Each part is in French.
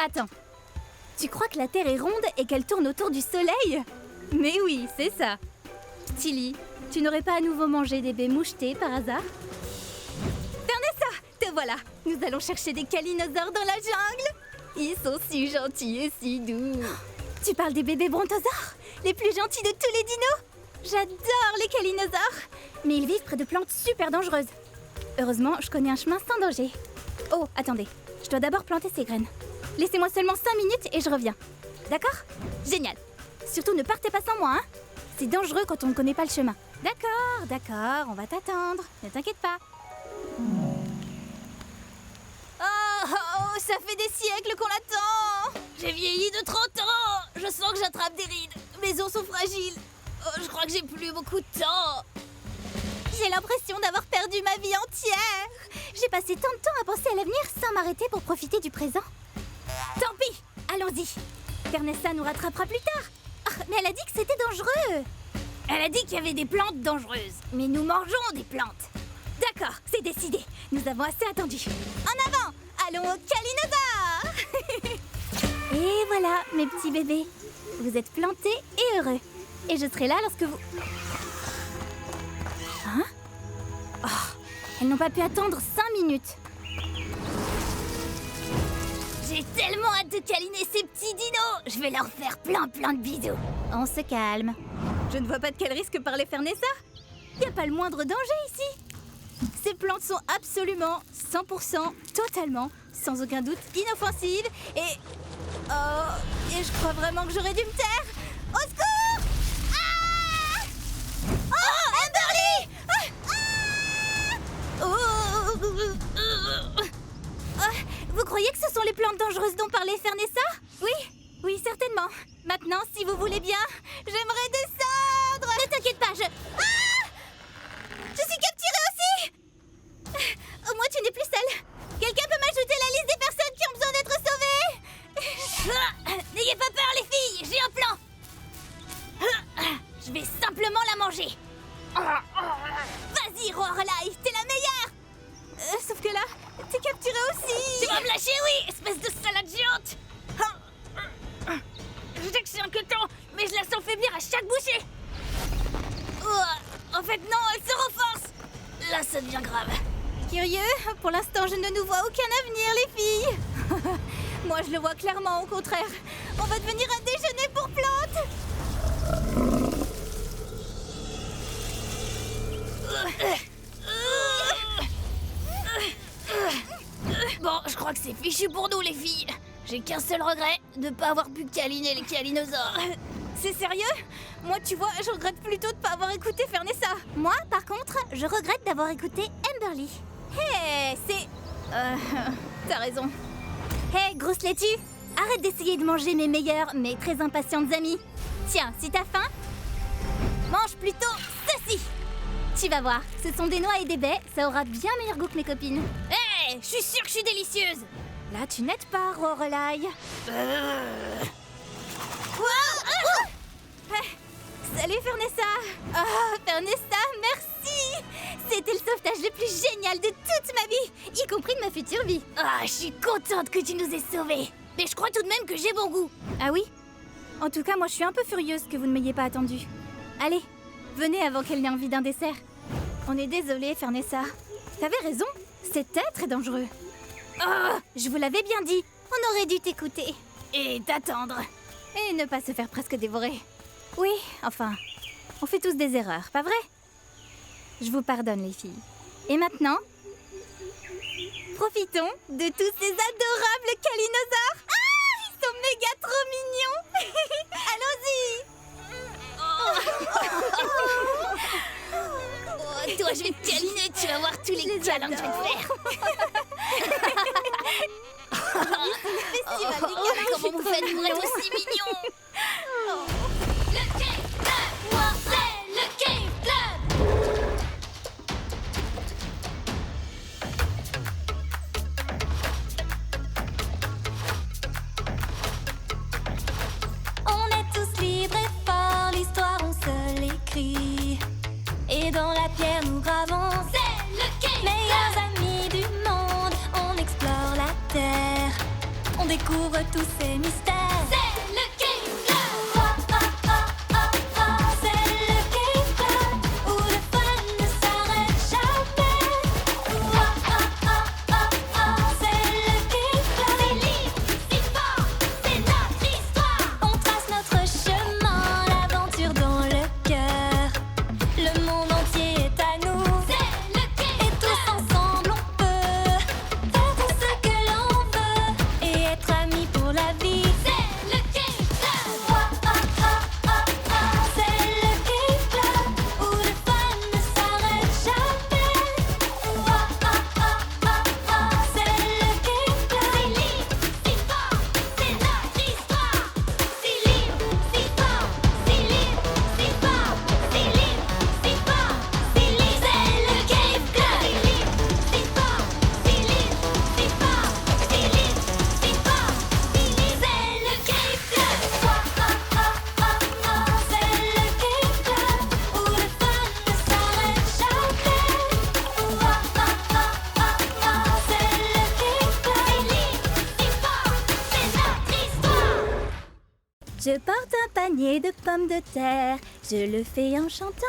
Attends, tu crois que la Terre est ronde et qu'elle tourne autour du Soleil? Mais oui, c'est ça. Tilly, tu n'aurais pas à nouveau mangé des baies mouchetées par hasard? Fernessa, te voilà. Nous allons chercher des calinosaures dans la jungle. Ils sont si gentils et si doux. Tu parles des bébés brontosaures, les plus gentils de tous les dinos? J'adore les calinosaures. Mais ils vivent près de plantes super dangereuses. Heureusement, je connais un chemin sans danger. Oh, attendez, je dois d'abord planter ces graines. Laissez-moi seulement 5 minutes et je reviens. D'accord? Génial. Surtout ne partez pas sans moi, hein? C'est dangereux quand on ne connaît pas le chemin. D'accord, on va t'attendre. Ne t'inquiète pas. Oh, ça fait des siècles qu'on l'attend. J'ai vieilli de 30 ans. Je sens que j'attrape des rides. Mes os sont fragiles. Oh, je crois que j'ai plus beaucoup de temps. J'ai l'impression d'avoir perdu ma vie entière. J'ai passé tant de temps à penser à l'avenir sans m'arrêter pour profiter du présent. Tant pis, allons-y. Fernessa nous rattrapera plus tard. Ah, mais elle a dit que c'était dangereux. Elle a dit qu'il y avait des plantes dangereuses. Mais nous mangeons des plantes. D'accord, c'est décidé. Nous avons assez attendu. En avant, allons au calinosaure. Et voilà, mes petits bébés. Vous êtes plantés et heureux. Et je serai là lorsque vous... Hein? Oh, elles n'ont pas pu attendre 5 minutes. J'ai tellement hâte de câliner ces petits dinos. Je vais leur faire plein de bisous. On se calme. Je ne vois pas de quel risque parlait Fernessa. Il n'y a pas le moindre danger ici. Ces plantes sont absolument, 100%, totalement, sans aucun doute, inoffensives et... Oh, et je crois vraiment que j'aurais dû me taire. Au secours! Ah! Oh, Amberly! Vous croyez que ce sont les plantes dangereuses dont parlait Fernessa? Oui, certainement. Maintenant, si vous voulez bien, j'aimerais descendre. Ne t'inquiète pas, Je suis capturée aussi. Au moins, tu n'es plus seule. Quelqu'un peut m'ajouter la liste des personnes qui ont besoin d'être sauvées? N'ayez pas peur, les filles, j'ai un plan. Je vais simplement la manger. Vas-y, Lorelai, t'es la meilleure. Sauf que là, t'es capturée aussi. Tu vas me lâcher, oui, espèce de salade géante. Je sais que c'est inquiétant, mais je la sens faiblir à chaque bouchée. En fait, non, elle se renforce. Là, ça devient grave. Curieux, pour l'instant, je ne nous vois aucun avenir, les filles. Moi, je le vois clairement, au contraire. On va devenir un déjeuner pour plantes. Bon, je crois que c'est fichu pour nous, les filles. J'ai qu'un seul regret, de pas avoir pu câliner les calinosaures. C'est sérieux? Moi, tu vois, je regrette plutôt de pas avoir écouté Fernessa. Moi, par contre, je regrette d'avoir écouté Amberly. Hé, c'est... T'as raison. Hé, grosse laitue, arrête d'essayer de manger mes meilleures, mais très impatientes amies. Tiens, si t'as faim, mange plutôt ceci. Tu vas voir, ce sont des noix et des baies, ça aura bien meilleur goût que mes copines. Hé, je suis sûre que je suis délicieuse. Là, tu n'aides pas, Lorelai. Salut, Fernessa. Oh, Fernessa, merci. C'était le sauvetage le plus génial de toute ma vie, y compris de ma future vie. Ah, je suis contente que tu nous aies sauvés. Mais je crois tout de même que j'ai bon goût. Ah oui? En tout cas, moi, je suis un peu furieuse que vous ne m'ayez pas attendue. Allez, venez avant qu'elle n'ait envie d'un dessert. On est désolé, Fernessa. T'avais raison, c'était très dangereux. Oh, je vous l'avais bien dit. On aurait dû t'écouter. Et t'attendre. Et ne pas se faire presque dévorer. Oui, enfin, on fait tous des erreurs, pas vrai? Je vous pardonne, les filles. Et maintenant, profitons de tous ces adorables calinosaures. Ah, ils sont méga trop mignons. Allons-y. Toi, je vais te câliner, tu vas voir tous les câlins que je vais te faire. Festival des câlins, Comment vous faites pour être aussi mignons? Le Cave Club, moi c'est le Cave Club. On est tous libres et forts, l'histoire on se l'écrit. Et dans la pierre nous gravons, C'est le Cave meilleurs amis du monde. découvre tous ces mystères. C'est le Cave Club. Oh, oh, oh, oh, oh, c'est le Cave Club où le fun ne s'arrête jamais. Oh, oh, oh, oh, oh, c'est le Cave Club. C'est libre, c'est fort, c'est notre histoire. On trace notre chemin, l'aventure dans le cœur. Le monde entier est à nous. C'est le Cave Et tous ensemble on peut faire tout ce que l'on veut et être amis pour la vie. C'est le Cave Club. Oh, oh, oh, oh, oh, c'est le Cave Club où le fun ne s'arrête jamais. Oh, oh, oh, oh, oh, c'est le Cave Club. C'est libre, c'est fort, c'est notre histoire. C'est libre, c'est fort, c'est libre, c'est fort, c'est libre, c'est fort, c'est libre. C'est le Cave Club. C'est libre, c'est fort, c'est libre, c'est fort, c'est libre, c'est fort, c'est libre. C'est le Cave Club. Oh, oh, oh, oh, c'est le Cave Club où le fun ne s'arrête jamais. Oh, oh, oh, oh, c'est le Cave Club. C'est libre, c'est fort, c'est notre histoire. Je porte un panier de pommes de terre, je le fais en chantant.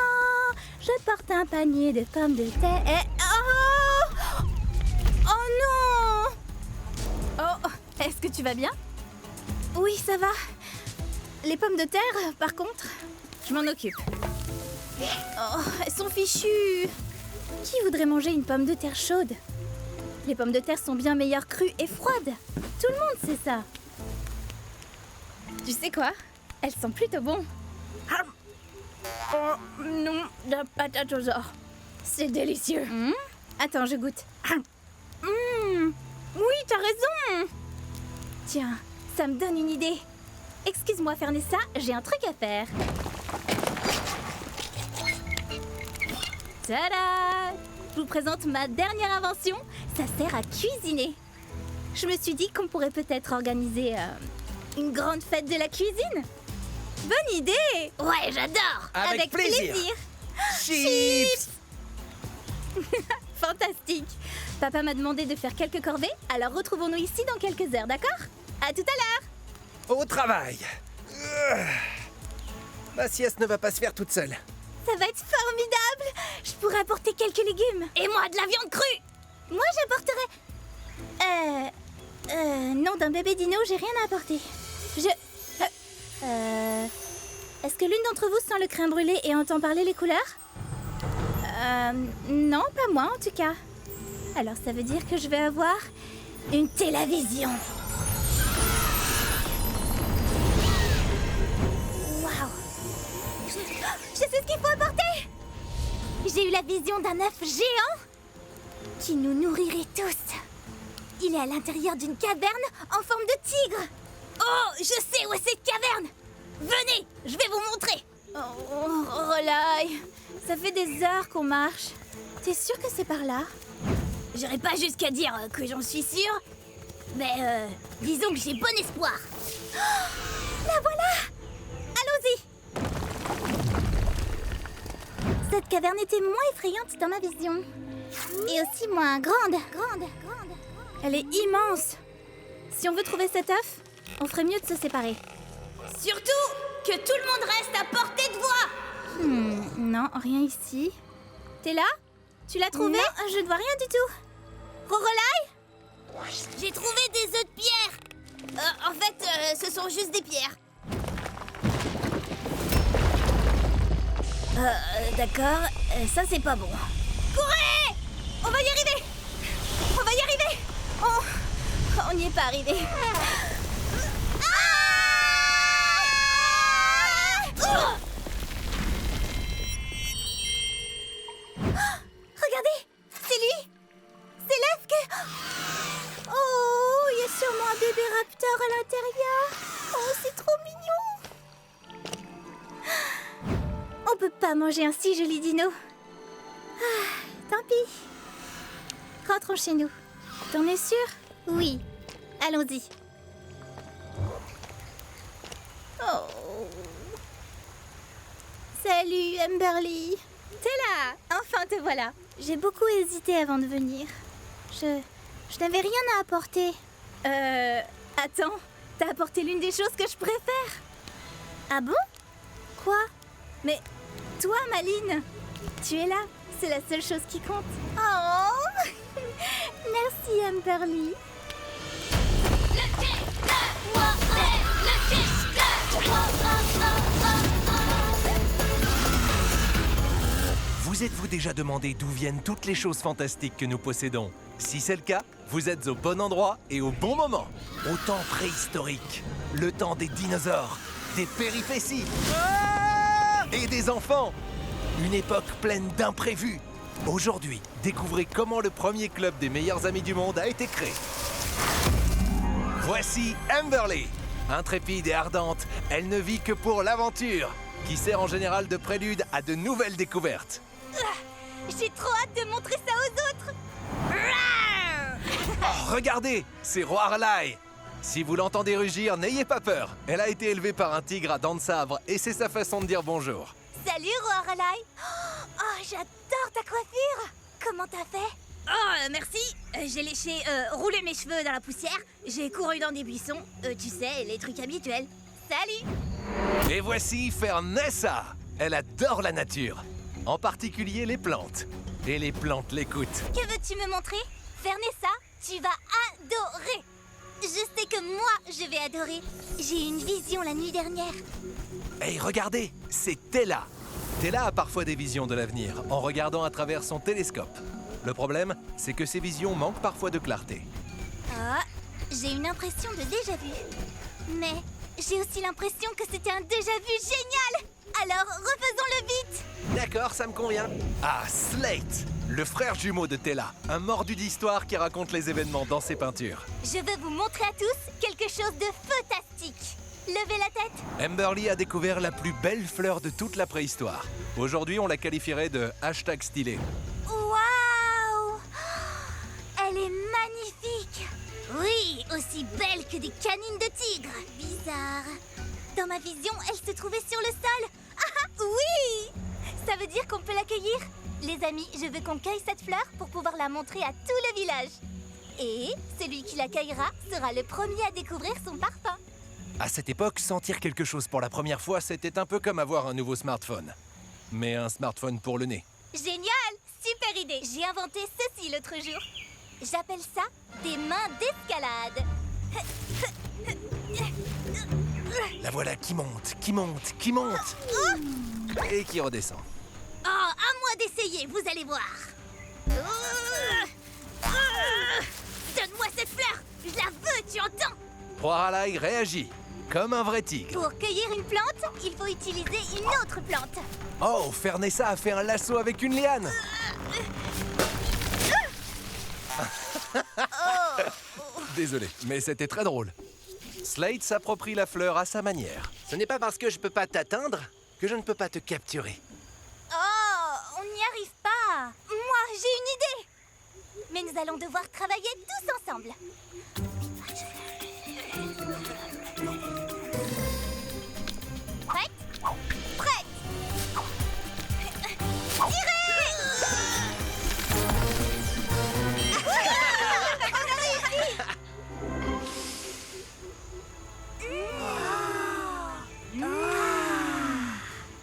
Je porte un panier de pommes de terre. Oh! Oh non! Oh, est-ce que tu vas bien? Oui, ça va. Les pommes de terre, par contre, je m'en occupe. Oh, elles sont fichues. Qui voudrait manger une pomme de terre chaude? Les pommes de terre sont bien meilleures crues et froides. Tout le monde sait ça. Tu sais quoi? Elles sont plutôt bon. Oh non, la patate aux ors. C'est délicieux. Attends, je goûte. Oui, t'as raison. Tiens, ça me donne une idée. Excuse-moi, Fernessa, j'ai un truc à faire. Tada! Je vous présente ma dernière invention. Ça sert à cuisiner. Je me suis dit qu'on pourrait peut-être organiser une grande fête de la cuisine. Bonne idée! Ouais, j'adore. Avec plaisir. Chips. Fantastique. Papa m'a demandé de faire quelques corvées, alors retrouvons-nous ici dans quelques heures, d'accord? À tout à l'heure! Au travail. Ma sieste ne va pas se faire toute seule. Ça va être formidable! Je pourrais apporter quelques légumes. Et moi, de la viande crue. Moi, j'apporterai... non, d'un bébé dino, j'ai rien à apporter. Est-ce que l'une d'entre vous sent le crème brûlé et entend parler les couleurs? Non, pas moi en tout cas. Alors ça veut dire que je vais avoir une télévision. Waouh! Je sais ce qu'il faut apporter! J'ai eu la vision d'un œuf géant qui nous nourrirait tous. Il est à l'intérieur d'une caverne en forme de tigre. Oh, je sais où est cette caverne. Venez, je vais vous montrer. Oh, Rolai, ça fait des heures qu'on marche. T'es sûr que c'est par là? J'irai pas jusqu'à dire que j'en suis sûre, mais disons que j'ai bon espoir. La voilà! Allons-y! Cette caverne était moins effrayante dans ma vision. Et aussi moins grande. Elle est immense. Si on veut trouver cet œuf, on ferait mieux de se séparer. Surtout que tout le monde reste à portée de voix. Non, rien ici. T'es là? Tu l'as trouvé? Non, je ne vois rien du tout. Rorolai? J'ai trouvé des œufs de pierre. En fait, ce sont juste des pierres. D'accord, ça c'est pas bon. Courez! On va y arriver. On va y arriver. On n'y est pas arrivé. Regardez, c'est lui. C'est l'œuf que... Oh, il y a sûrement un bébé raptor à l'intérieur. Oh, c'est trop mignon. On peut pas manger un si joli dino. Tant pis. Rentrons chez nous. T'en es sûr? Oui. Allons-y. Oh. Salut, Amberly. T'es là. Enfin, te voilà. J'ai beaucoup hésité avant de venir. Je n'avais rien à apporter. Attends, t'as apporté l'une des choses que je préfère. Ah bon? Quoi? Mais toi, Maline, tu es là. C'est la seule chose qui compte. Oh! Merci, Amberly. Le Cave Club. Wow, c'est le Cave Club. Wow, Vous êtes-vous déjà demandé d'où viennent toutes les choses fantastiques que nous possédons? Si c'est le cas, vous êtes au bon endroit et au bon moment. Au temps préhistorique, le temps des dinosaures, des péripéties et des enfants. Une époque pleine d'imprévus. Aujourd'hui, découvrez comment le premier club des meilleurs amis du monde a été créé. Voici Amberly. Intrépide et ardente, elle ne vit que pour l'aventure, qui sert en général de prélude à de nouvelles découvertes. J'ai trop hâte de montrer ça aux autres. Oh, regardez, c'est Roi-Arlai. Si vous l'entendez rugir, n'ayez pas peur. Elle a été élevée par un tigre à dents de sabre et c'est sa façon de dire bonjour. Salut, Roi-Arlai. Oh, j'adore ta coiffure. Comment t'as fait? Oh, merci. J'ai léché, roulé mes cheveux dans la poussière. J'ai couru dans des buissons. Tu sais, les trucs habituels. Salut. Et voici Fernessa. Elle adore la nature, en particulier les plantes. Et les plantes l'écoutent. Que veux-tu me montrer? Fernessa, tu vas adorer. Je sais que moi, je vais adorer. J'ai eu une vision la nuit dernière. Hey, regardez, c'est Tella. Tella a parfois des visions de l'avenir, en regardant à travers son télescope. Le problème, c'est que ces visions manquent parfois de clarté. Ah, j'ai une impression de déjà-vu. Mais j'ai aussi l'impression que c'était un déjà-vu génial. Alors, refaisons-le vite. D'accord, ça me convient. Ah, Slate, le frère jumeau de Tella, un mordu d'histoire qui raconte les événements dans ses peintures. Je veux vous montrer à tous quelque chose de fantastique. Levez la tête. Amberly a découvert la plus belle fleur de toute la préhistoire. Aujourd'hui, on la qualifierait de # stylé. Waouh! Elle est magnifique. Oui, aussi belle que des canines de tigre. Bizarre. Dans ma vision, elle se trouvait sur le sol. Ah, oui! Ça veut dire qu'on peut l'accueillir? Les amis, je veux qu'on cueille cette fleur pour pouvoir la montrer à tout le village. Et celui qui l'accueillera sera le premier à découvrir son parfum. À cette époque, sentir quelque chose pour la première fois, c'était un peu comme avoir un nouveau smartphone. Mais un smartphone pour le nez. Génial! Super idée! J'ai inventé ceci l'autre jour. J'appelle ça des mains d'escalade. La voilà qui monte, qui monte, qui monte. Et qui redescend. Oh, à moi d'essayer, vous allez voir. Donne-moi cette fleur. Je la veux, tu entends? Roi-Arlai réagit, comme un vrai tigre. Pour cueillir une plante, il faut utiliser une autre plante. Oh, Fernessa a fait un lasso avec une liane. Désolé, mais c'était très drôle. Slate s'approprie la fleur à sa manière. Ce n'est pas parce que je peux pas t'atteindre que je ne peux pas te capturer. Oh, on n'y arrive pas. Moi, j'ai une idée. Mais nous allons devoir travailler tous ensemble. Prête? Prête! Tirez! On a réussi!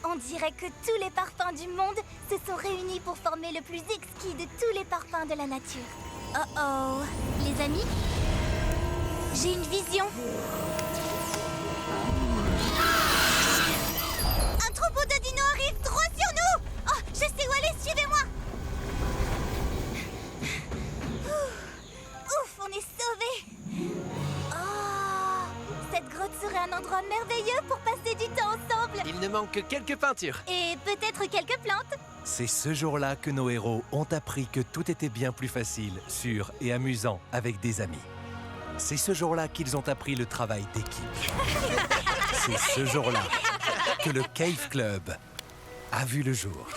On dirait que tous les parfums du monde se sont réunis pour former le plus exquis de tous les parfums de la nature. Oh oh, les amis, j'ai une vision. Un troupeau de dinos arrive droit sur nous. Oh, je sais où aller, suivez-moi. Ouf, on est sauvés. Oh, cette grotte serait un endroit merveilleux pour passer du temps ensemble. Il ne manque que quelques peintures. Et peut-être quelques plantes. C'est ce jour-là que nos héros ont appris que tout était bien plus facile, sûr et amusant avec des amis. C'est ce jour-là qu'ils ont appris le travail d'équipe. C'est ce jour-là que le Cave Club a vu le jour.